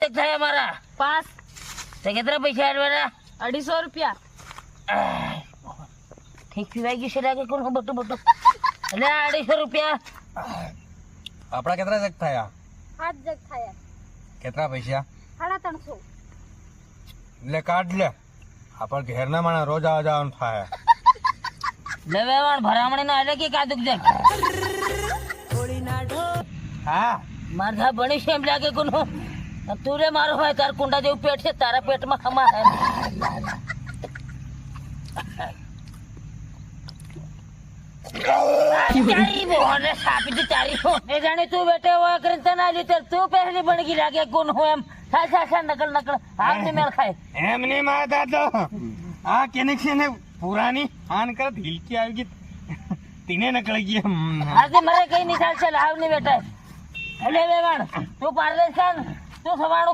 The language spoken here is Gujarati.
तक था हमारा 5 तो कितना पैसा आडवाना 250 रुपया ठीक पीवाई से लागे कौन बटो बटो એટલે 250 રૂપિયા આપડા કેટલા જગ થયા 7 જગ થયા કેટલા પૈસા 350 એટલે કાઢ લે આપણ ઘેરના માણા રોજ આવા જવાનું થાય લેવેવાણ ભરામણી નો એટલે કે કાદુક દે હા મારા ભણી છે એમ લાગે કોનો તું રે મારો ભાઈ તાર કુંડા જેવું પેટ છે તારા પેટમાં ખમા હે તારી બોને સાપી દી તારી એ જાણે તું બેઠે હોય કરીને તને આલી તું પહેલી બણગી લાગે કોણ હું એમ સા નકલ હાથ મેલ ખાય એમ નહીં માતા તો આ કનેક્શન હે પુરાની આન કર હિલકી આવી ગઈ તીને નકળી ગઈ આજે મારે કઈ નહીં ચાલશે લાવ નહીં બેટા એટલે વેવાણ તું પાર્લે છે તું સવાણું